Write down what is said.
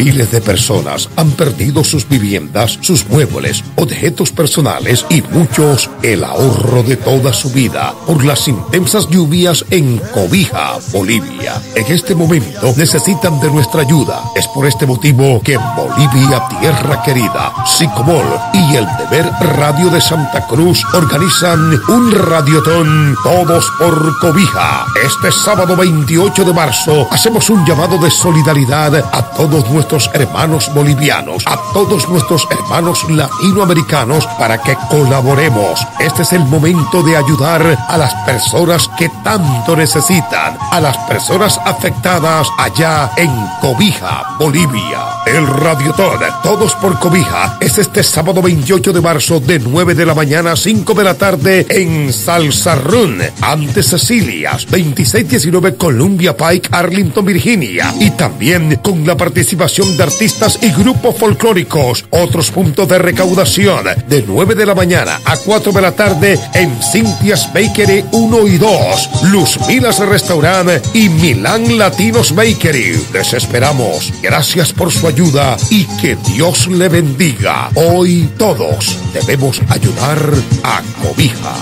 Miles de personas han perdido sus viviendas, sus muebles, objetos personales y muchos el ahorro de toda su vida por las intensas lluvias en Cobija, Bolivia. En este momento necesitan de nuestra ayuda. Es por este motivo que en Bolivia, tierra querida, Sicomol y el Deber Radio de Santa Cruz organizan un radiotón Todos por Cobija. Este sábado 28 de marzo hacemos un llamado de solidaridad a todos nuestros hermanos bolivianos, a todos nuestros hermanos latinoamericanos para que colaboremos. Este es el momento de ayudar a las personas que tanto necesitan, a las personas afectadas allá en Cobija, Bolivia. El radiotón Todos por Cobija es este sábado 28 de marzo de 9 de la mañana a 5 de la tarde en Salsarrún, ante Cecilias, 2619 Columbia Pike, Arlington, Virginia, y también con la participación de artistas y grupos folclóricos. Otros puntos de recaudación de 9 de la mañana a 4 de la tarde en Cynthia's Bakery 1 y 2, Luz Milas Restaurant y Milán Latinos Bakery. Les esperamos. Gracias por su ayuda y que Dios le bendiga. Hoy todos debemos ayudar a Cobija.